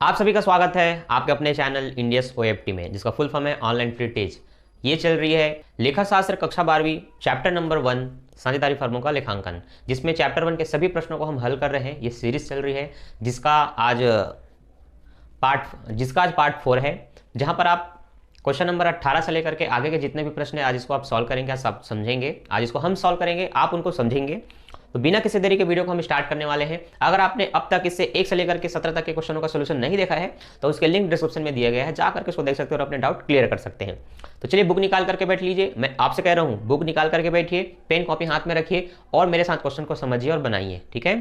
आप सभी का स्वागत है आपके अपने चैनल इंडियस ओएफटी में, जिसका फुल फॉर्म है ऑनलाइन फ्री टेज। ये चल रही है लेखाशास्त्र कक्षा 12वीं चैप्टर नंबर 1 साझेदारी फर्मों का लेखांकन, जिसमें चैप्टर 1 के सभी प्रश्नों को हम हल कर रहे हैं। ये सीरीज चल रही है जिसका आज पार्ट 4 है, जहां पर आप क्वेश्चन नंबर 18 से लेकर के आगे के जितने भी प्रश्न है आज इसको आप सॉल्व करेंगे, सब समझेंगे। आज इसको हम सॉल्व करेंगे, आप उनको समझेंगे। तो बिना किसी देरी के वीडियो को हम स्टार्ट करने वाले हैं। अगर आपने अब तक इससे 1 से लेकर के 17 तक के क्वेश्चनों का सोल्यूशन नहीं देखा है तो उसके लिंक डिस्क्रिप्शन में दिया गया है, जा करके उसको देख सकते हो और अपने डाउट क्लियर कर सकते हैं। तो चलिए बुक निकाल करके बैठ लीजिए। मैं आपसे कह रहा हूँ बुक निकाल करके बैठिए, पेन कॉपी हाथ में रखिए और मेरे साथ क्वेश्चन को समझिए और बनाइए, ठीक है।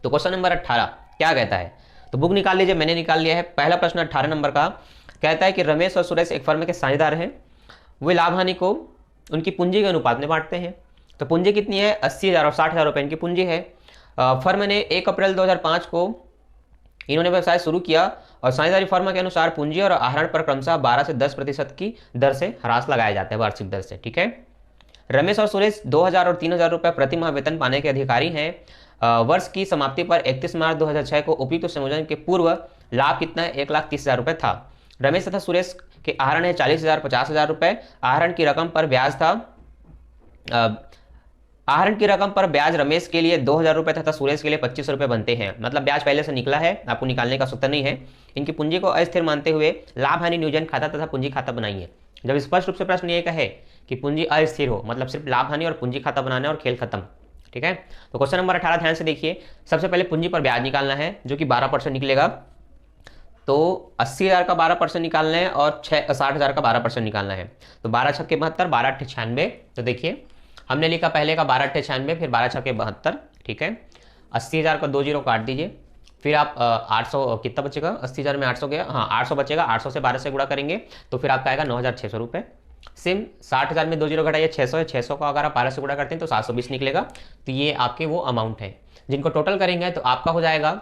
तो क्वेश्चन नंबर 18 क्या कहता है, तो बुक निकाल लीजिए, मैंने निकाल लिया है। पहला प्रश्न 18 नंबर का कहता है कि रमेश और सुरेश एक फर्म के साझेदार हैं। वे लाभ हानि को उनकी पूंजी के अनुपात में बांटते हैं। तो पूंजी कितनी है, 80,000 और 60,000 रुपए इनकी पूंजी है। फर्म ने 1 अप्रैल 2005 को इन्होंने व्यवसाय शुरू किया और साझेदारी फर्म के अनुसार पूंजी और आहरण पर क्रमशः 12 से 10% की दर से ह्रास लगाया जाता है, वार्षिक दर से, ठीक है। रमेश और सुरेश 2,000 और 3,000 रुपये प्रति माह वेतन पाने के अधिकारी हैं। वर्ष की समाप्ति पर 31 मार्च 2006 को उपयुक्त संयोजन के पूर्व लाभ कितना है, 1,30,000 रुपये था। रमेश तथा सुरेश के आहरण है 40,000, 50,000 रुपये। आहरण की रकम पर ब्याज था आहरण की रकम पर ब्याज रमेश के लिए 2,000 रुपये तथा सुरेश के लिए 25 रुपये बनते हैं। मतलब ब्याज पहले से निकला है, आपको निकालने का आवश्यकता नहीं है। इनकी पूंजी को अस्थिर मानते हुए लाभ हानि नियोजन खाता तथा पूंजी खाता बनाइए। जब स्पष्ट रूप से प्रश्न ये कहे कि पूंजी अस्थिर हो, मतलब सिर्फ लाभ हानि और पूंजी खाता बनाना है और खेल खत्म, ठीक है। तो क्वेश्चन नंबर 18 ध्यान से देखिए। सबसे पहले पूंजी पर ब्याज निकालना है जो कि 12% निकलेगा। तो 80,000 का 12% निकालना है और 60,000 का 12% निकालना है। तो 12 छक्के 72, 12 अट्ठे 96। तो देखिए हमने लिखा पहले का 12 अट्ठे 96, फिर 12 छक्के 72, ठीक है। 80,000 का 2 जीरो काट दीजिए, फिर आप 800 कितना बचेगा, 80,000 में 800 गया, हाँ 800 बचेगा। 800 से 12 से गुणा करेंगे तो फिर आपका आएगा 9,600 रुपये। सेम 60,000 में 2 जीरो घटाइए, 600 है। 600 का अगर आप 12 से गुणा करते हैं तो 720 निकलेगा। तो ये आपके वो अमाउंट है जिनको टोटल करेंगे तो आपका हो जाएगा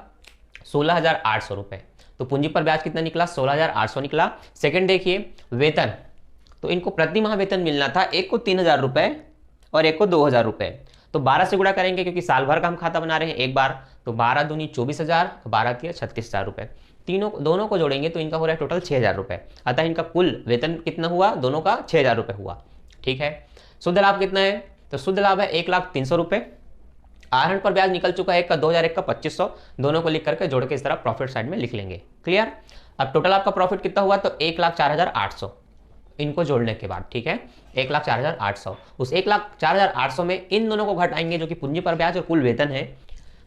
16,800 रुपये। तो पूंजी पर ब्याज कितना निकला, 16,800 निकला। सेकंड देखिए वेतन, तो इनको प्रति माह वेतन मिलना था, एक को 3,000 रुपये और एक को 2,000 रुपये। तो 12 से गुणा करेंगे क्योंकि साल भर का हम खाता बना रहे हैं एक बार। तो 12 दूनी 24,000, 12 की 36,000 रुपये। दोनों को जोड़ेंगे तो इनका हो रहा है टोटल 6,000 रुपये। अतः इनका कुल वेतन कितना हुआ, दोनों का 6,000 रुपये हुआ, ठीक है। शुद्ध लाभ कितना है, तो शुद्ध लाभ है 1,03,000 रुपये। आहरण पर ब्याज निकल चुका है, एक का 2,000, एक का 2,500। दोनों को लिख करके जोड़ के इस तरह प्रॉफिट साइड में लिख लेंगे, क्लियर। अब टोटल आपका प्रॉफिट कितना हुआ, तो 1,04,800 इनको जोड़ने के बाद, ठीक है। 1,04,800, उस 1,04,800 में इन दोनों को घटाएंगे जो कि पूंजी पर ब्याज और कुल वेतन है।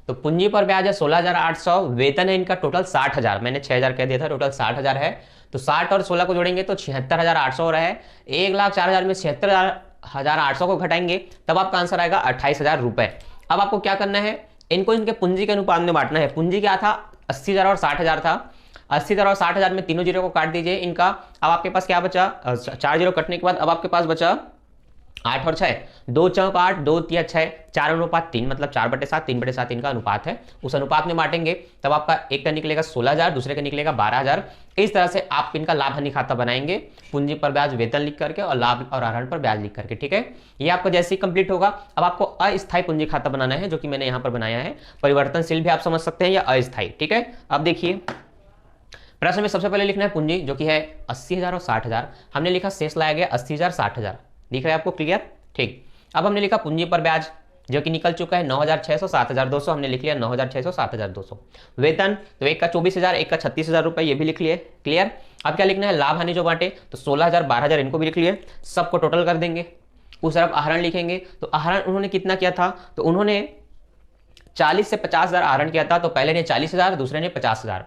तो पूंजी पर ब्याज है 16,800, वेतन है इनका टोटल 60,000, मैंने 6,000 कह दिया था, टोटल 60,000 है। तो 60 और 16 को जोड़ेंगे तो 76,800 हो रहा है। 1,04,000 में 76,800 को घटाएंगे तब आपका आंसर आएगा 28,000 रुपये। अब आपको क्या करना है, इनको इनके पूंजी के अनुपात में बांटना है। पूंजी क्या था, 80,000 और 60,000 था। 80,000 और 60,000 में तीनों जीरो को काट दीजिए इनका। अब आपके पास क्या बचा, 4 जीरो कटने के बाद अब आपके पास बचा 8 और 6, 2 चौक 8, 2 तिया 6, 4 अनुपात 3, मतलब 4/7, 3/7 इनका अनुपात है। उस अनुपात में बांटेंगे तब आपका एक का निकलेगा 16,000, दूसरे का निकलेगा 12,000। इस तरह से आप इनका लाभ हानि खाता बनाएंगे, पूंजी पर ब्याज वेतन लिख करके और लाभ और आहरण पर ब्याज लिख करके, ठीक है। ये आपका जैसे ही कंप्लीट होगा अब आपको अस्थायी पूंजी खाता बनाना है, जो कि मैंने यहाँ पर बनाया है। परिवर्तनशील भी आप समझ सकते हैं या अस्थायी, ठीक है। अब देखिए प्रश्न में सबसे पहले लिखना है पूंजी जो कि है 80,000 और 60,000। हमने लिखा शेष लाया गया 80,000, 60,000, दिख रहा है आपको, क्लियर, ठीक। अब हमने लिखा पूंजी पर ब्याज जो कि निकल चुका है 9,600, 7,200, हमने लिख लिया 9,600, 7,200। वेतन तो एक का 24,000, एक का 36,000 रुपये, ये भी लिख लिए, क्लियर। अब क्या लिखना है, लाभ हानि जो बांटे, तो 16,000, 12,000 इनको भी लिख लिए, सबको टोटल कर देंगे। उस तरफ आहरण लिखेंगे, तो आहरण उन्होंने कितना किया था, तो उन्होंने 40 से 50,000 आहरण किया था। तो पहले ने 40,000, दूसरे ने 50,000।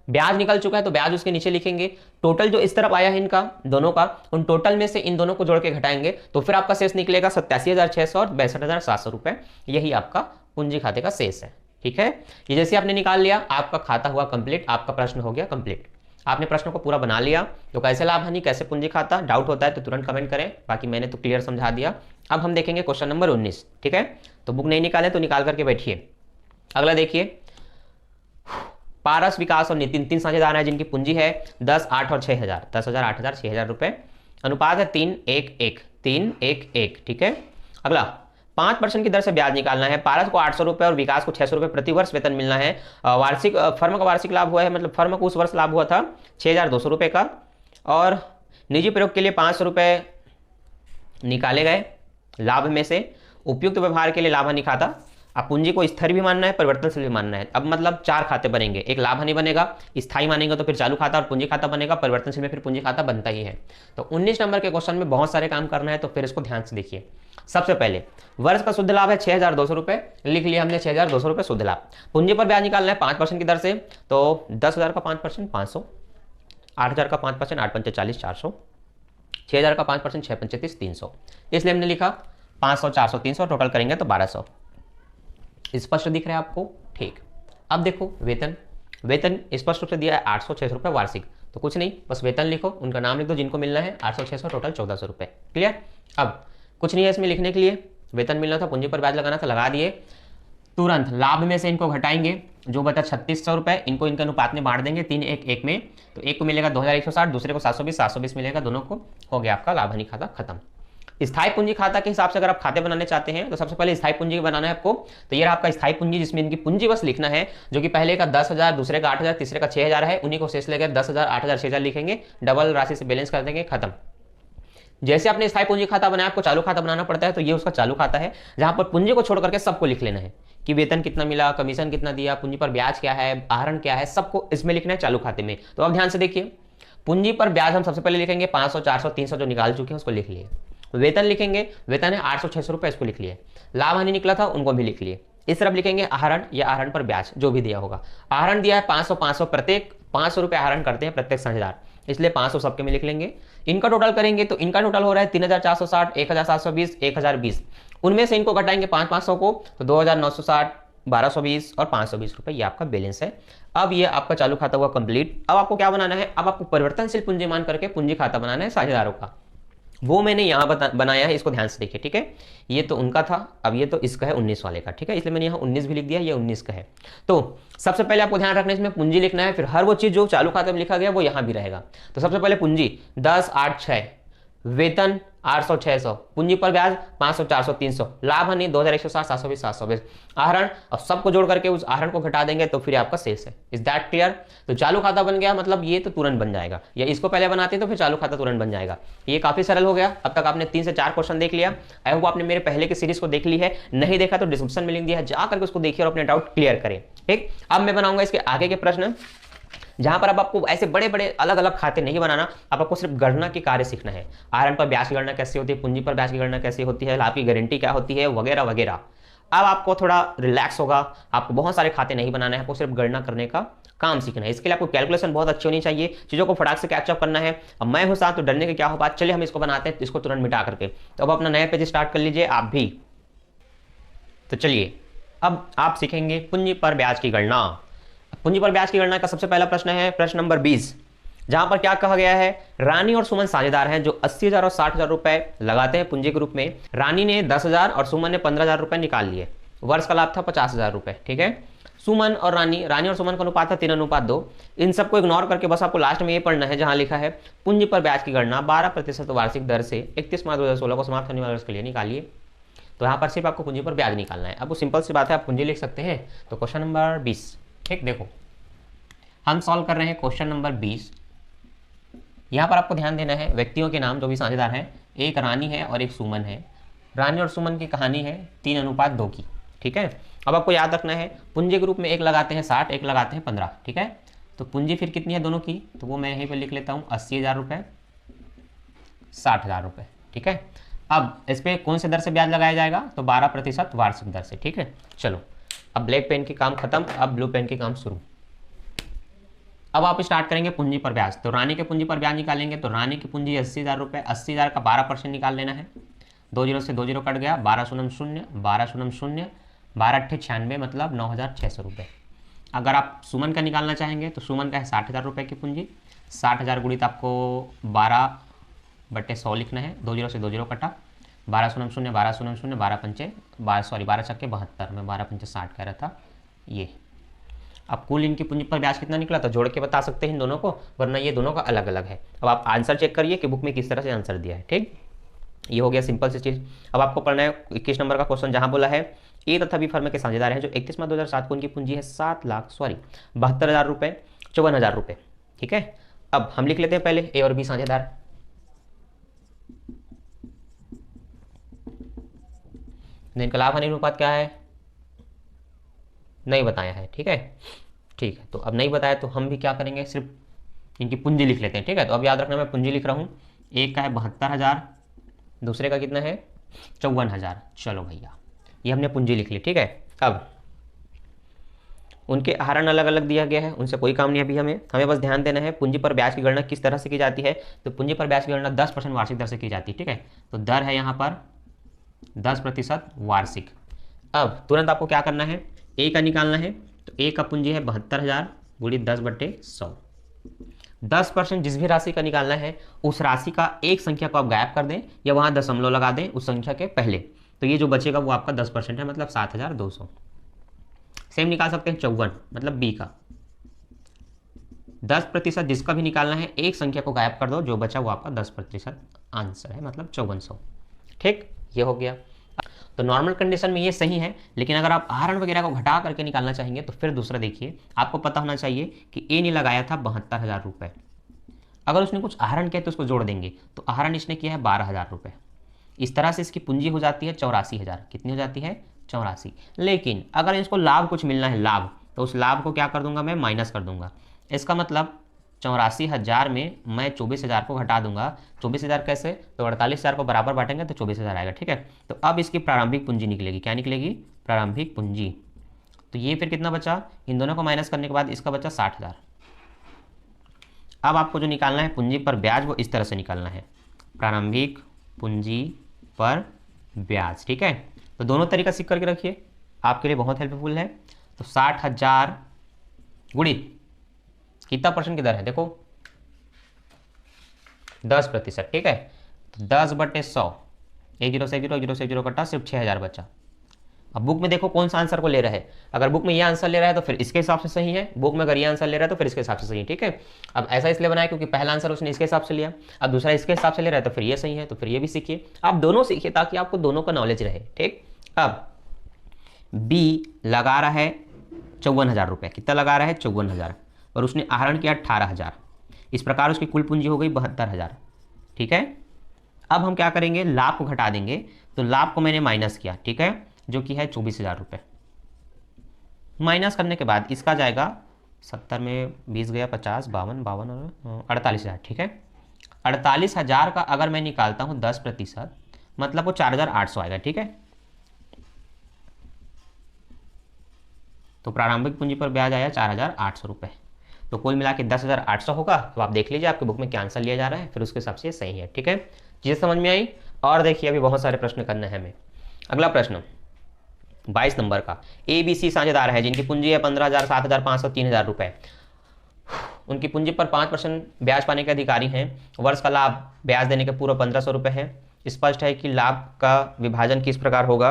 ब्याज निकल चुका है तो ब्याज उसके नीचे लिखेंगे। टोटल जो इस तरफ आया है इनका दोनों का, उन टोटल में से इन दोनों को जोड़ के घटाएंगे तो फिर आपका शेष निकलेगा 87,600 और 62,700 रुपये। यही आपका पूंजी खाते का शेष है, ठीक है। ये जैसे आपने निकाल लिया आपका खाता हुआ कंप्लीट, आपका प्रश्न हो गया कंप्लीट। आपने प्रश्न को पूरा बना लिया। तो कैसे लाभ हानि, कैसे पूंजी खाता, डाउट होता है तो तुरंत कमेंट करें, बाकी मैंने तो क्लियर समझा दिया। अब हम देखेंगे क्वेश्चन नंबर 19, ठीक है। तो बुक नहीं निकाले तो निकाल करके बैठिए। अगला देखिए, पारस, विकास और नितिन 3 साझेदार हैं जिनकी पूंजी है 10, 8 और 6,000, 10,000, 8,000, 6,000 रुपये। अनुपात है 3-1-1, 3-1-1, ठीक है। अगला 5% की दर से ब्याज निकालना है। पारस को 800 रुपये और विकास को 600 रुपये प्रति वर्ष वेतन मिलना है। वार्षिक फर्म का वार्षिक लाभ हुआ है, मतलब फर्म को उस वर्ष लाभ हुआ था 6200 रुपये का, और निजी प्रयोग के लिए 500 रुपये निकाले गए लाभ में से। उपयुक्त व्यवहार के लिए लाभ हानि खाता। अब पूंजी को स्थिर भी मानना है, परिवर्तनशील भी मानना है। अब मतलब 4 खाते बनेंगे, एक लाभ हानि बनेगा, स्थायी मानेंगे तो फिर चालू खाता और पूंजी खाता बनेगा, परिवर्तनशील में फिर पूंजी खाता बनता ही है। तो 19 नंबर के क्वेश्चन में बहुत सारे काम करना है, तो फिर इसको ध्यान से देखिए। सबसे पहले वर्ष का शुद्ध लाभ है 6200 रुपये, लिख लिया हमने 6200 रुपये शुद्ध लाभ। पूंजी पर ब्याज निकालना है 5% की दर से, तो 10,000 का 5% 500, 8,000 का 5% 8 पंचे 40 400, 6,000 का 5% 6 पंचे 30 300, इसलिए हमने लिखा 500 400 300, टोटल करेंगे तो 1200। स्पष्ट दिख रहा है आपको? ठीक। अब देखो वेतन, वेतन स्पष्ट रूप से दिया है 800 600 रुपये वार्षिक, तो कुछ नहीं, बस वेतन लिखो, उनका नाम लिख दो जिनको मिलना है, 800 600 टोटल 1400 रुपये। क्लियर? अब कुछ नहीं है इसमें लिखने के लिए, वेतन मिलना था, पूंजी पर ब्याज लगाना था, लगा दिए। तुरंत लाभ में से इनको घटाएंगे, जो बचा 3600 रुपये, इनको इनके अनुपात में बांट देंगे 3 1 1 में, तो एक को मिलेगा 2160, दूसरे को 720 720 मिलेगा, दोनों को हो गया आपका लाभ हानि खाता खत्म। स्थायी पूंजी खाता के हिसाब से अगर आप खाते बनाने चाहते हैं तो सबसे पहले स्थायी पूंजी बनाना है आपको। तो ये रहा आपका स्थायी पूंजी, जिसमें इनकी पूंजी बस लिखना है, जो कि पहले का 10,000, दूसरे का 8,000, तीसरे का 6,000 है, उन्हीं को शेष लेकर 10,000 8,000 6,000 लिखेंगे, डबल राशि से बैलेंस कर देंगे, खत्म। जैसे आपने स्थायी पूंजी खाता बनाया, आपको चालू खाता बनाना पड़ता है, तो ये उसका चालू खाता है, जहां पर पूंजी को छोड़ करके सबको लिख लेना है कि वेतन कितना मिला, कमीशन कितना दिया, पूंजी पर ब्याज क्या है, आहरण क्या है, सबको इसमें लिखना है चालू खाते में। तो अब ध्यान से देखिए, पूंजी पर ब्याज हम सबसे पहले लिखेंगे 500 400 300 जो निकाल चुके हैं उसको लिख लिए। वेतन लिखेंगे, वेतन है 800 600 रुपये, इसको लिख लिए। लाभ हानि निकला था उनको भी लिख लिए। इस तरफ लिखेंगे आहरण या आहरण पर ब्याज जो भी दिया होगा। आहरण दिया है 500 500, प्रत्येक 500 रुपये आहरण करते हैं प्रत्येक साझेदार, इसलिए 500 सबके में लिख लेंगे। इनका टोटल करेंगे तो इनका टोटल हो रहा है 3,460, 1,720, 1,020, उनमें से इनको घटाएंगे 500 को, तो 2,960, 1,220 और 520 रुपये, ये आपका बैलेंस है। अब ये आपका चालू खाता हुआ कंप्लीट। अब आपको क्या बनाना है, अब आपको परिवर्तनशील पूंजी मान करके पूंजी खाता बनाना है साझेदारों का, वो मैंने यहाँ बनाया है, इसको ध्यान से देखिए। ठीक है, ये तो उनका था, अब ये तो इसका है 19 वाले का। ठीक है, इसलिए मैंने यहाँ 19 भी लिख दिया, ये 19 का है। तो सबसे पहले आपको ध्यान रखना है, इसमें पूंजी लिखना है, फिर हर वो चीज जो चालू खाते में लिखा गया वो यहाँ भी रहेगा। तो सबसे पहले पूंजी 10 8 6, वेतन 800 600, पूंजी पर ब्याज 500 400 300, लाभ हानि 2,160 720 720, आहरण, अब सबको जोड़ करके उस आहरण को घटा देंगे तो फिर आपका शेष है। Is that clear? तो चालू खाता बन गया, मतलब ये तो तुरंत बन जाएगा, या इसको पहले बनाते तो फिर चालू खाता तुरंत बन जाएगा। ये काफी सरल हो गया। अब तक आपने 3 से 4 क्वेश्चन देख लिया। आई होप आपने मेरे पहले की सीरीज को देख ली है, नहीं देखा तो डिस्क्रिप्शन में लिंक दिया है, जाकर उसको देखिए और अपने डाउट क्लियर करें। ठीक, अब मैं बनाऊंगा इसके आगे के प्रश्न, जहां पर अब आपको ऐसे बड़े बड़े अलग अलग खाते नहीं बनाना, अब आपको सिर्फ गणना के कार्य सीखना है। आहरण पर ब्याज की गणना कैसे होती है, पूंजी पर ब्याज की गणना कैसे होती है, लाभ की गारंटी क्या होती है, वगैरह वगैरह। अब आपको थोड़ा रिलैक्स होगा, आपको बहुत सारे खाते नहीं बनाना है, आपको सिर्फ गणना करने का काम सीखना है। इसके लिए आपको कैलकुलेशन बहुत अच्छी होनी चाहिए, चीजों को फटाक से कैचअप करना है। अब मैं हूं साथ, तो डरने की क्या हो बात, चलिए हम इसको बनाते हैं, इसको तुरंत मिटा करके। तो अब अपना नया पेज स्टार्ट कर लीजिए आप भी। तो चलिए अब आप सीखेंगे पूंजी पर ब्याज की गणना। पूंजी पर ब्याज की गणना का सबसे पहला प्रश्न है प्रश्न नंबर 20, जहां पर क्या कहा गया है, रानी और सुमन साझेदार हैं जो 80,000 और 60,000 रुपए लगाते हैं पूंजी के रूप में। रानी ने 10,000 और सुमन ने 15,000 रुपए निकाल लिए। वर्ष का लाभ था 50,000 रुपए। ठीक है, सुमन और रानी और सुमन का अनुपात था 3:2। इन सबको इग्नोर करके बस आपको लास्ट में ये पढ़ना है जहां लिखा है पूंजी पर ब्याज की गणना 12% वार्षिक दर से 31 मार्च 2016 को समाप्त होने वाले वर्ष के लिए निकालिए। तो यहाँ पर सिर्फ आपको पूंजी पर ब्याज निकालना है। अब वो सिंपल सी बात है, आप पूंजी लिख सकते हैं। तो क्वेश्चन नंबर 20, ठीक, देखो हम सॉल्व कर रहे हैं क्वेश्चन नंबर 20। यहाँ पर आपको ध्यान देना है, व्यक्तियों के नाम जो भी साझेदार हैं, एक रानी है और एक सुमन है। रानी और सुमन की कहानी है 3:2 की। ठीक है, अब आपको याद रखना है पूंजी के रूप में एक लगाते हैं 60, एक लगाते हैं 15। ठीक है, तो पूंजी फिर कितनी है दोनों की, तो वो मैं यहीं पर लिख लेता हूँ 80,000 रुपये, 60,000 रुपये। ठीक है, अब इस पर कौन से दर से ब्याज लगाया जाएगा, तो 12% वार्षिक दर से। ठीक है, चलो अब ब्लैक पेन की काम खत्म, अब ब्लू पेन की काम शुरू। अब आप स्टार्ट करेंगे पूंजी पर ब्याज। तो रानी के पूंजी पर ब्याज निकालेंगे, तो रानी की पूंजी 80,000 रुपये, 80,000 का 12% निकाल लेना है। 2 0 से 2 0 कट गया, 12 शून्य 0, 12 शून्य 0, 12 8 96, मतलब 9,600 रुपये। अगर आप सुमन का निकालना चाहेंगे तो सुमन का है 60,000 रुपये की पूंजी। 60,000 गुणित आपको 12/100 लिखना है। 2 0 से 2 0 कटा, 12 शून्य 0, 12 शून्य 0, 12 पंचे 12 छक्के 72, में 12 पंचे 60 कह रहा था ये। अब कुल इनकी पूंजी पर ब्याज कितना निकला, तो जोड़ के बता सकते हैं इन दोनों को, वरना ये दोनों का अलग अलग है। अब आप आंसर चेक करिए कि बुक में किस तरह से आंसर दिया है। ठीक, ये हो गया सिंपल सी चीज़। अब आपको पढ़ना है 21 नंबर का क्वेश्चन, जहां बोला है ए तथा बी फर्म के साझेदार हैं जो 31 मार्च 2007 को उनकी पूंजी है 7,72,000 रुपये, 54,000 रुपये। ठीक है, अब हम लिख लेते हैं पहले ए और बी साझेदार। इनका लाभ हानि अनुपात क्या है, नहीं बताया है। ठीक है, ठीक है, तो अब नहीं बताया तो हम भी क्या करेंगे, सिर्फ इनकी पूंजी लिख लेते हैं। ठीक है, तो अब याद रखना मैं पूंजी लिख रहा हूँ, एक का है 72,000, दूसरे का कितना है 54,000। चलो भैया, ये हमने पूंजी लिख ली। ठीक है, अब उनके आहरण अलग अलग दिया गया है, उनसे कोई काम नहीं अभी हमें बस ध्यान देना है पूंजी पर ब्याज की गणना किस तरह से की जाती है। तो पूंजी पर ब्याज की गणना 10% वार्षिक दर से की जाती है। ठीक है, तो दर है यहाँ पर 10% वार्षिक। अब तुरंत आपको क्या करना है, ए का निकालना है। तो ए का पूंजी है 72,000 गुणित 10/100। 10% जिस भी राशि का निकालना है उस राशि का एक संख्या को आप गायब कर दें या वहाँ दशमलव लगा दें उस संख्या के पहले, तो ये जो बचेगा वो आपका 10% है, मतलब 7,200। सेम निकाल सकते हैं 54, मतलब बी का 10% जिसका भी निकालना है एक संख्या को गायब कर दो, जो बचा वो आपका 10% आंसर है, मतलब 5400। ठीक, ये हो गया। तो नॉर्मल कंडीशन में ये सही है, लेकिन अगर आप आहरण वगैरह को घटा करके निकालना चाहेंगे तो फिर दूसरा देखिए, आपको पता होना चाहिए कि ए ने लगाया था 72,000 रुपये, अगर उसने कुछ आहरण किया तो उसको जोड़ देंगे, तो आहरण इसने किया है 12,000 रुपये। इस तरह से इसकी पूंजी हो जाती है 84,000। कितनी हो जाती है 84। लेकिन अगर इसको लाभ कुछ मिलना है लाभ, तो उस लाभ को क्या कर दूंगा मैं, माइनस कर दूंगा। इसका मतलब 84,000 में मैं 24,000 को घटा दूंगा। 24,000 कैसे, तो 48,000 को बराबर बांटेंगे तो 24,000 आएगा। ठीक है, तो अब इसकी प्रारंभिक पूंजी निकलेगी। क्या निकलेगी, प्रारंभिक पूंजी। तो ये फिर कितना बचा, इन दोनों को माइनस करने के बाद इसका बचा 60,000। अब आपको जो निकालना है पूंजी पर ब्याज, वो इस तरह से निकालना है, प्रारंभिक पूंजी पर ब्याज। ठीक है, तो दोनों तरीका सीख करके रखिए, आपके लिए बहुत हेल्पफुल है। तो 60,000 गुणित कितना परसेंट की दर है, देखो 10%। ठीक है, तो 10/100, 1 0 से 0 0 से 0 कटा, सिर्फ 6,000 बचा। अब बुक में देखो कौन सा आंसर को ले रहा है, अगर बुक में ये आंसर ले रहा है तो फिर इसके हिसाब से सही है, बुक में अगर ये आंसर ले रहा है तो फिर इसके हिसाब से सही है। ठीक है, अब ऐसा इसलिए बनाया क्योंकि पहला आंसर उसने इसके हिसाब से लिया, अब दूसरा इसके हिसाब से ले रहा है तो फिर ये सही है, तो फिर ये भी सीखिए, आप दोनों सीखिए ताकि आपको दोनों का नॉलेज रहे। ठीक, अब बी लगा रहा है 54,000 रुपये, कितना लगा रहा है 54,000, और उसने आहरण किया 18,000। इस प्रकार उसकी कुल पूंजी हो गई 72,000। ठीक है, अब हम क्या करेंगे, लाभ को घटा देंगे। तो लाभ को मैंने माइनस किया, ठीक है, जो कि है 24,000 रुपये। माइनस करने के बाद इसका जाएगा 70 में 20 गया 50, 52 और 48,000। ठीक है, 48,000 का अगर मैं निकालता हूँ 10%, मतलब वो 4,800 आएगा। ठीक है, तो प्रारंभिक पूंजी पर ब्याज आया 4,800 रुपये। तो कुल मिला के 10,800 होगा। तो आप देख लीजिए आपके बुक में क्या आंसर लिया जा रहा है, फिर उसके हिसाब से सही है। ठीक है, चीज़ें समझ में आई। और देखिए अभी बहुत सारे प्रश्न करने हैं हमें। अगला प्रश्न 22 नंबर का, ए बी सी साझेदार है जिनकी पूंजी है 15,000, 7,500, 3,000 रुपये। उनकी पूंजी पर 5% ब्याज पाने के अधिकारी हैं। वर्ष का लाभ ब्याज देने के पूर्व 1,500 रुपये है। स्पष्ट है कि लाभ का विभाजन किस प्रकार होगा।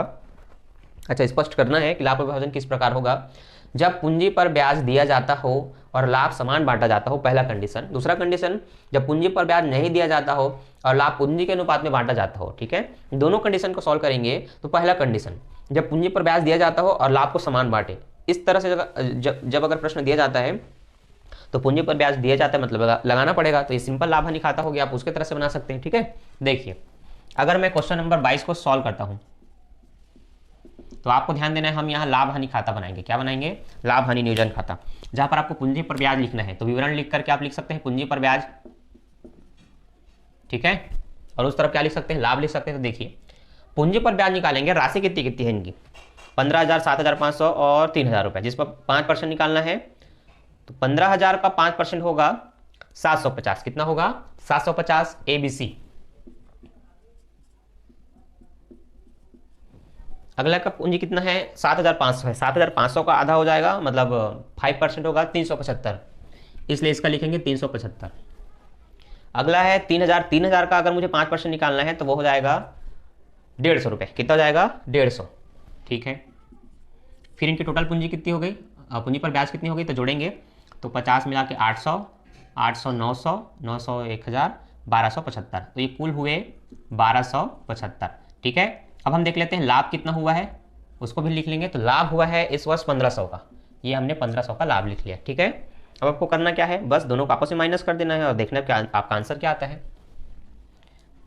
अच्छा, स्पष्ट करना है कि लाभ का विभाजन किस प्रकार होगा, जब पूंजी पर ब्याज दिया जाता हो और लाभ समान बांटा जाता हो, पहला कंडीशन। दूसरा कंडीशन, जब पूंजी पर ब्याज नहीं दिया जाता हो और लाभ पूंजी के अनुपात में बांटा जाता हो। ठीक है, दोनों कंडीशन को सॉल्व करेंगे। तो पहला कंडीशन, जब पूंजी पर ब्याज दिया जाता हो और लाभ को समान बांटे, इस तरह से जब अगर प्रश्न दिया जाता है तो पूंजी पर ब्याज दिया जाता है मतलब लगाना पड़ेगा, तो ये सिंपल लाभ हानि खाता हो गया, आप उसके तरह से बना सकते हैं। ठीक है, देखिए अगर मैं क्वेश्चन नंबर 22 को सॉल्व करता हूं तो आपको ध्यान देना है, हम यहाँ लाभ हानि खाता बनाएंगे। क्या बनाएंगे, लाभ हानि नियोजन खाता, जहां पर आपको पूंजी पर ब्याज लिखना है। तो विवरण लिख करके आप लिख सकते हैं पूंजी पर ब्याज। ठीक है, और उस तरफ क्या लिख सकते हैं, लाभ लिख सकते हैं। तो देखिए पूंजी पर ब्याज निकालेंगे, राशि कितनी कितनी है इनकी, 15,000, 7,500 और 3,000 रुपये, जिस पर 5% निकालना है। तो 15,000 का 5% होगा 750। कितना होगा 750, ABC। अगला का पूंजी कितना है 7,500 है, 7,500 का आधा हो जाएगा, मतलब 5% होगा 375, इसलिए इसका लिखेंगे 375। अगला है 3,000, 3,000 का अगर मुझे 5% निकालना है तो वो हो जाएगा 150 रुपये। कितना हो जाएगा 150। ठीक है, फिर इनकी टोटल पूंजी कितनी हो गई, पूंजी पर ब्याज कितनी हो गई, तो जोड़ेंगे तो 50 मिला के 800, 800 900, 900 1,000, 1,275। तो ये कुल हुए 1275। ठीक है, अब हम देख लेते हैं लाभ कितना हुआ है, उसको भी लिख लेंगे। तो लाभ हुआ है इस वर्ष 1500 का, ये हमने 1500 का लाभ लिख लिया। ठीक है, अब आपको करना क्या है, बस दोनों को आपस में माइनस कर देना है और देखना क्या आपका आंसर क्या आता है।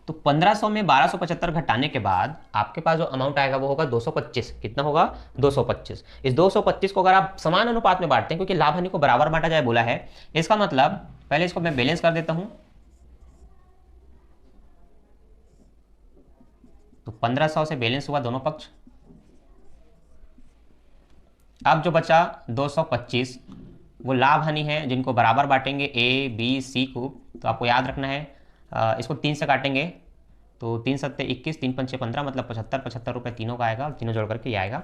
तो 1500 में 1275 घटाने के बाद आपके पास जो अमाउंट आएगा वो होगा 225। कितना होगा, 225। इस 225 को अगर आप समान अनुपात में बांटते हैं, क्योंकि लाभ हानि को बराबर बांटा जाए बोला है, इसका मतलब पहले इसको मैं बैलेंस कर देता हूं। तो 1500 से बैलेंस हुआ दोनों पक्ष। अब जो बचा 225 वो लाभ हानि है, जिनको बराबर बांटेंगे ए बी सी को। तो आपको याद रखना है इसको 3 से काटेंगे तो 3 सत्ते 21, 3 पंचे 15, मतलब 75 रुपये तीनों का आएगा, तीनों जोड़ करके ये आएगा।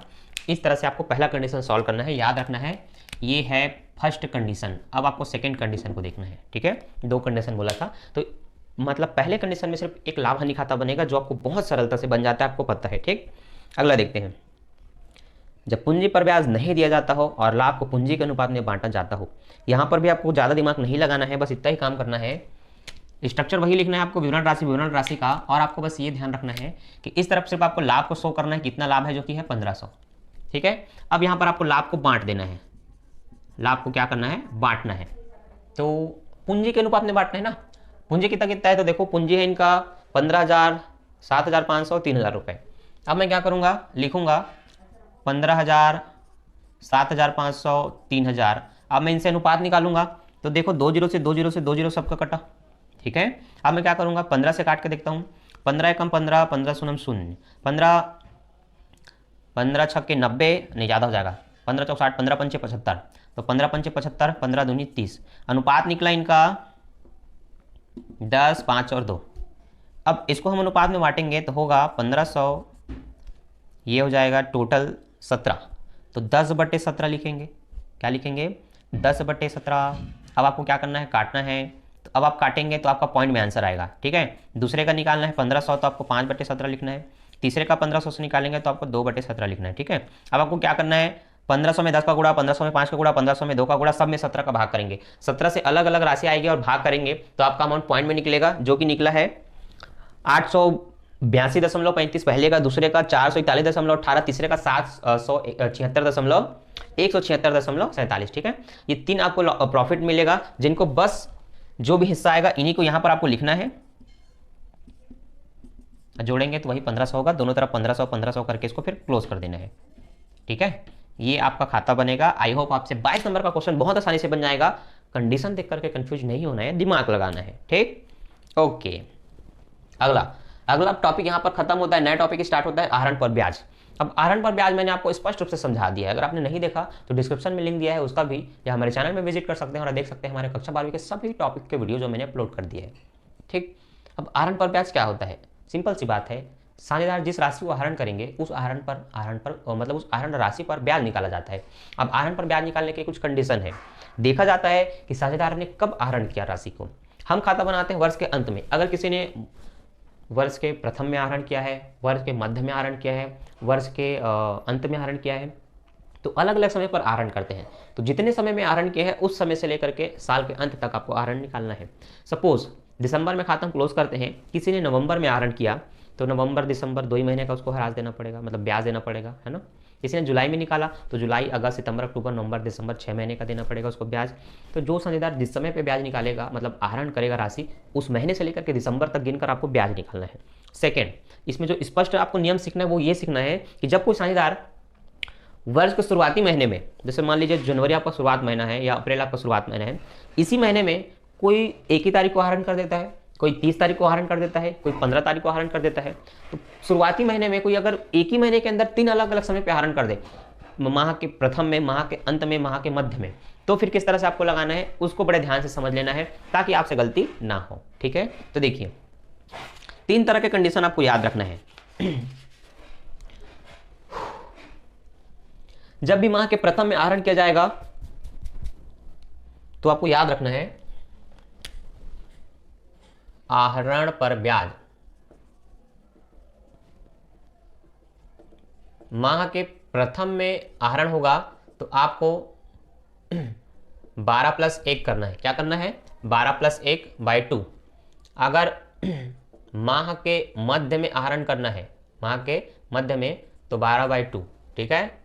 इस तरह से आपको पहला कंडीशन सॉल्व करना है, याद रखना है ये है फर्स्ट कंडीशन। अब आपको सेकंड कंडीशन को देखना है। ठीक है, 2 कंडीशन बोला था, तो मतलब पहले कंडीशन में सिर्फ एक लाभ हानि खाता बनेगा जो आपको बहुत सरलता से बन जाता है, आपको पता है। ठीक, अगला देखते हैं। जब पूंजी पर ब्याज नहीं दिया जाता हो और लाभ को पूंजी के अनुपात में बांटा जाता हो, यहां पर भी आपको ज़्यादा दिमाग नहीं लगाना है, बस इतना ही काम करना है। स्ट्रक्चर वही लिखना है आपको, विवरण राशि का, और आपको बस ये ध्यान रखना है कि इस तरफ सिर्फ आपको लाभ को शो करना है, कितना लाभ है, जो कि है 1500। ठीक है, अब यहाँ पर आपको लाभ को बांट देना है, लाभ को क्या करना है, बांटना है। तो पूंजी के अनुपात में बांटना है ना। पूंजी कितना कितना है, तो देखो पूंजी है इनका 15,000, 7,500, 3,000 रुपये। अब मैं क्या करूँगा, लिखूंगा 15,000, 7,500, 3,000। अब मैं इनसे अनुपात निकालूंगा तो देखो 2 जीरो से 2 जीरो से 2 जीरो सबका कटा। ठीक है, अब मैं क्या करूंगा, 15 से काट के देखता हूँ। 15 एकम 15, 15 शून्य शून्य, 15 छक्के 90, नहीं ज़्यादा हो जाएगा, 15 चौक 60, 15 पंचे 75, तो 15 पंचे 75, 15 दूनी 30। अनुपात निकला इनका 10, 5 और 2। अब इसको हम अनुपात में बांटेंगे तो होगा 1500, ये हो जाएगा टोटल 17। तो 10/17 लिखेंगे। क्या लिखेंगे, 10/17। अब आपको क्या करना है, काटना है। तो अब आप काटेंगे तो आपका पॉइंट में आंसर आएगा। ठीक है, दूसरे का निकालना है 1500, तो आपको 5/17 लिखना है। तीसरे का 1500 से निकालेंगे तो आपको 2/17 लिखना है। ठीक है, अब आपको क्या करना है, 1500 में 10 का गुणा, 1500 में 5 का गुणा, 1500 में 2 का गुणा, सब में 17 का भाग करेंगे। 17 से अलग अलग राशि आएगी और भाग करेंगे तो आपका अमाउंट पॉइंट में निकलेगा, जो कि निकला है 882.35 पहले का, दूसरे का 441.18, तीसरे का 176.47। ठीक है, ये 3 आपको प्रॉफिट मिलेगा, जिनको बस जो भी हिस्सा आएगा इन्हीं को यहां पर आपको लिखना है। जोड़ेंगे तो वही 1500 होगा, दोनों तरफ 1500 1500 करके इसको फिर क्लोज कर देना है। ठीक है, ये आपका खाता बनेगा। आई होप आपसे 22 नंबर का क्वेश्चन बहुत आसानी से बन जाएगा। कंडीशन देख करके कंफ्यूज नहीं होना है, दिमाग लगाना है। ठीक, ओके। अगला टॉपिक यहाँ पर खत्म होता है, नया टॉपिक स्टार्ट होता है आहरण पर ब्याज। अब आहरण पर ब्याज मैंने आपको स्पष्ट रूप से समझा दिया है, अगर आपने नहीं देखा तो डिस्क्रिप्शन में लिंक दिया है उसका भी, या हमारे चैनल में विजिट कर सकते हैं और देख सकते हैं हमारे कक्षा 12वीं के सभी टॉपिक के वीडियो जो मैंने अपलोड कर दिए हैं। ठीक, अब आहरण पर ब्याज क्या होता है, सिंपल सी बात है, साझेदार जिस राशि को आहरण करेंगे उस आहरण पर मतलब उस आहरण राशि पर ब्याज निकाला जाता है। अब आहरण पर ब्याज निकालने के कुछ कंडीशन है। देखा जाता है कि साझेदार ने कब आहरण किया राशि को। हम खाता बनाते हैं वर्ष के अंत में, अगर किसी ने वर्ष के प्रथम में आहरण किया है, वर्ष के मध्य में आहरण किया है, वर्ष के अंत में आहरण किया है, तो अलग अलग समय पर आहरण करते हैं। तो जितने समय में आहरण किया है उस समय से लेकर के साल के अंत तक आपको आहरण निकालना है। सपोज दिसंबर में खाता हम क्लोज करते हैं, किसी ने नवंबर में आहरण किया तो नवंबर दिसंबर 2 ही महीने का उसको ह्रास देना पड़ेगा, मतलब ब्याज देना पड़ेगा, है ना। किसी ने जुलाई में निकाला तो जुलाई अगस्त सितंबर अक्टूबर नवंबर दिसंबर 6 महीने का देना पड़ेगा उसको ब्याज। तो जो साझेदार जिस समय पे ब्याज निकालेगा, मतलब आहरण करेगा राशि, उस महीने से लेकर के दिसंबर तक गिनकर आपको ब्याज निकालना है। सेकेंड, इसमें जो स्पष्ट आपको नियम सीखना है वो ये सीखना है कि जब कोई साझेदार वर्ष के शुरुआती महीने में, जैसे मान लीजिए जनवरी आपका शुरुआत महीना है या अप्रैल आपका शुरुआत महीना है, इसी महीने में कोई एक ही तारीख को आहरण कर देता है, कोई 30 तारीख को आहरण कर देता है, कोई 15 तारीख को आहरण कर देता है। तो शुरुआती महीने में कोई अगर एक ही महीने के अंदर 3 अलग अलग समय पे आहरण कर दे, माह के प्रथम में, माह के अंत में, माह के मध्य में, तो फिर किस तरह से आपको लगाना है उसको बड़े ध्यान से समझ लेना है ताकि आपसे गलती ना हो। ठीक है, तो देखिए 3 तरह के कंडीशन आपको याद रखना है। जब भी माह के प्रथम में आहरण किया जाएगा तो आपको याद रखना है आहरण पर ब्याज माह के प्रथम में आहरण होगा तो आपको 12+1 करना है। क्या करना है, 12+1/2। अगर माह के मध्य में आहरण करना है, माह के मध्य में, तो 12/2, ठीक है।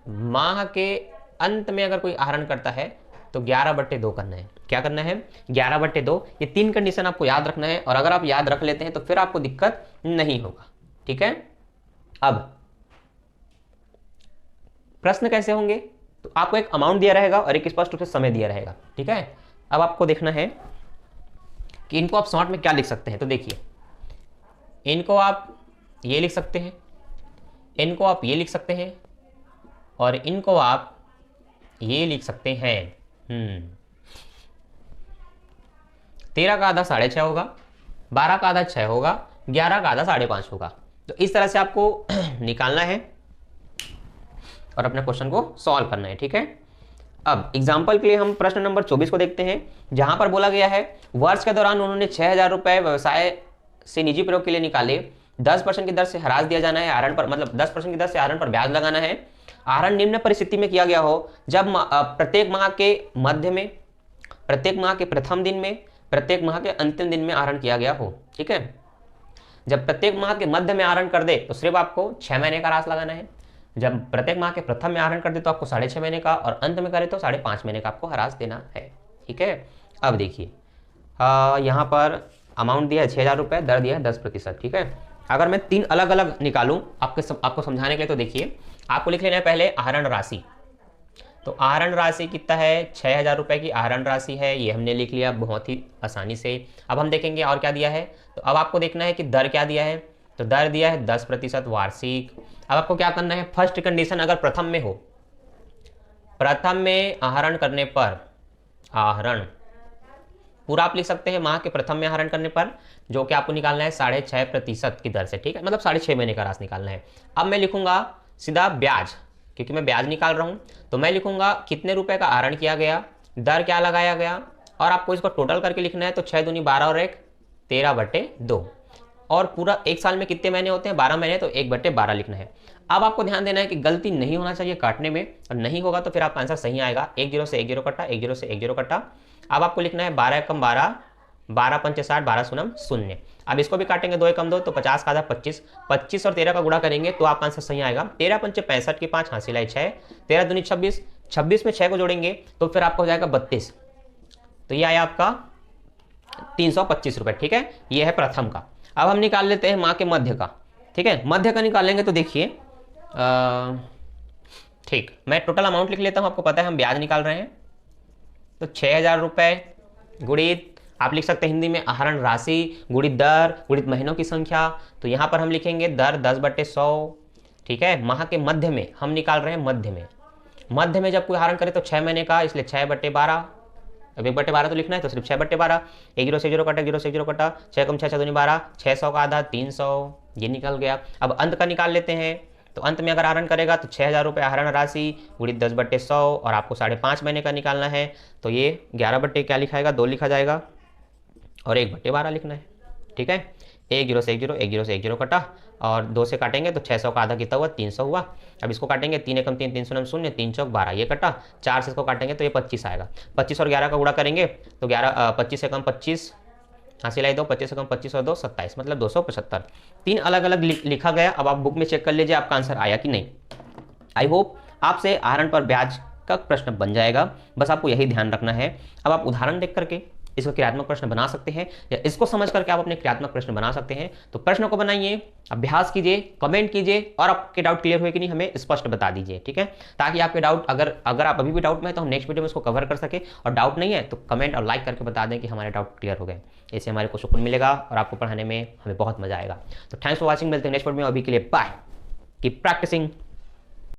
माह के अंत में अगर कोई आहरण करता है तो 11/2 करना है। क्या करना है? 11/2। ये 3 कंडीशन आपको याद रखना है, और अगर आप याद रख लेते हैं तो फिर आपको दिक्कत नहीं होगा, ठीक है। अब प्रश्न कैसे होंगे? तो आपको एक अमाउंट दिया रहेगा और एक स्पष्ट रूप से समय दिया रहेगा, ठीक है। अब आपको देखना है कि इनको आप शॉर्ट में क्या लिख सकते हैं। तो देखिए, इनको आप ये लिख सकते हैं, इनको आप ये लिख सकते हैं, और इनको आप ये लिख सकते हैं। 13 का आधा 6.5 होगा, 12 का आधा 6 होगा, 11 का आधा 5.5 होगा। तो इस तरह से आपको निकालना है और अपने क्वेश्चन को सॉल्व करना है, ठीक है। अब एग्जाम्पल के लिए हम प्रश्न नंबर 24 को देखते हैं, जहां पर बोला गया है वर्ष के दौरान उन्होंने 6,000 रुपए व्यवसाय से निजी प्रयोग के लिए निकाले, 10% की दर से हराज दिया जाना है आहरण पर, मतलब 10% की दर से आहरण पर ब्याज लगाना है। आहरण निम्न परिस्थिति में किया गया हो जब प्रत्येक माह के मध्य में, प्रत्येक माह के प्रथम दिन में, प्रत्येक माह के अंतिम दिन में आहरण किया गया हो, ठीक है। जब प्रत्येक माह के मध्य में आहरण कर दे तो सिर्फ आपको 6 महीने का रास लगाना है। जब प्रत्येक माह के प्रथम में आहरण कर दे तो आपको 6.5 महीने का, और अंत में करे तो 5.5 महीने का आपको हरास देना है, ठीक है। अब देखिए, यहाँ पर अमाउंट दिया है 6,000 रुपये, दर दिया है 10%, ठीक है। अगर मैं 3 अलग अलग निकालूं आपको समझाने के लिए, तो देखिए आपको लिख लेना है पहले आहरण राशि। तो आहरण राशि कितना है? 6,000 रुपये की आहरण राशि है, ये हमने लिख लिया बहुत ही आसानी से। अब हम देखेंगे और क्या दिया है। तो अब आपको देखना है कि दर क्या दिया है। तो दर दिया है 10% वार्षिक। अब आपको क्या करना है, फर्स्ट कंडीशन अगर प्रथम में हो, प्रथम में आहरण करने पर, आहरण पूरा आप लिख सकते हैं, माह के प्रथम में आहरण करने पर, जो कि आपको निकालना है 6.5% की दर से, ठीक है, मतलब 6.5 महीने का राशि निकालना है। अब मैं लिखूंगा सीधा ब्याज, क्योंकि मैं ब्याज निकाल रहा हूं, तो मैं लिखूंगा कितने रुपए का आहरण किया गया, दर क्या लगाया गया, और आपको इसको टोटल करके लिखना है। तो 6 दूनी 12 और 1 13/2, और पूरा एक साल में कितने महीने होते हैं? 12 महीने, तो 1/12 लिखना है। अब आपको ध्यान देना है कि गलती नहीं होना चाहिए काटने में, और नहीं होगा तो फिर आपका आंसर सही आएगा। 1 0 से 1 0 कटा, 1 0 से 1 0 कटा। अब आपको लिखना है 12 कम 12, 12 पंचे 60, 12 शून्यम 0। अब इसको भी काटेंगे, 2 कम 2, तो 50 का आधा 25, 25 और 13 का गुणा करेंगे तो आपका आंसर सही आएगा। 13 पंचे 65 की 5, हासिल है 6, 13 दूनी 26, 26 में 6 को जोड़ेंगे तो फिर आपका हो जाएगा 32। तो ये आया आपका 325 रुपये, ठीक है। ये है प्रथम का। अब हम निकाल लेते हैं माह के मध्य का, ठीक है। मध्य का निकालेंगे तो देखिए, ठीक, मैं टोटल अमाउंट लिख लेता हूं, आपको पता है हम ब्याज निकाल रहे हैं। तो 6,000 रुपये गुणित, आप लिख सकते हैं हिंदी में आहरण राशि, गुणित दर, गुणित महीनों की संख्या। तो यहाँ पर हम लिखेंगे दर 10/100, ठीक है। माह के मध्य में हम निकाल रहे हैं, मध्य में, मध्य में जब कोई आहरण करे तो 6 महीने का, इसलिए 6/12। अब 1/12 तो लिखना है, तो सिर्फ 6/12। 1 0 से 0 कटा, 0 से 0 कटा, 6 कम 6, 6 दूनी 12, 600 का आधा 300, ये निकल गया। अब अंत का निकाल लेते हैं। तो अंत में अगर आहरण करेगा तो 6,000 रुपये आहरण राशि गुणित 10/100, और आपको 5.5 महीने का निकालना है। तो ये 11 क्या लिखाएगा, 2 लिखा जाएगा, और 1/12 लिखना है, ठीक है। 1 0 से 1 0, 1 0 से 1 0 कटा, और 2 से काटेंगे तो 600 का आधा कितना हुआ, 300 हुआ। अब इसको काटेंगे, 3 कम 3, 3 शून्य 0, 3 चौक 12, ये कटा। 4 से इसको काटेंगे तो ये 25 आएगा। 25 और 11 का गुणा करेंगे तो 25 से कम 25, हासिल आई 2, 25 से कम 25 और 2 27, मतलब 275। 3 अलग अलग लिखा गया। अब आप बुक में चेक कर लीजिए आपका आंसर आया कि नहीं। आई होप आपसे आहरण पर ब्याज का प्रश्न बन जाएगा, बस आपको यही ध्यान रखना है। अब आप उदाहरण देख करके इसको क्रियात्मक प्रश्न बना सकते हैं, या इसको समझ करके आप अपने क्रियात्मक प्रश्न बना सकते हैं। तो प्रश्न को बनाइए, अभ्यास कीजिए, कमेंट कीजिए, और आपके डाउट क्लियर हुए कि नहीं हमें स्पष्ट बता दीजिए, ठीक है। ताकि आपके डाउट, अगर आप अभी भी डाउट में है तो हम नेक्स्ट वीडियो में इसको कवर कर सके, और डाउट नहीं है तो कमेंट और लाइक करके बता दें कि हमारे डाउट क्लियर हो गए। इससे हमारे को सुकून मिलेगा और आपको पढ़ाने में हमें बहुत मजा आएगा। तो थैंक्स फॉर वॉचिंग, मिलते हैं नेक्स्ट वीडियो में। अभी के लिए बाय, कीप प्रैक्टिसिंग।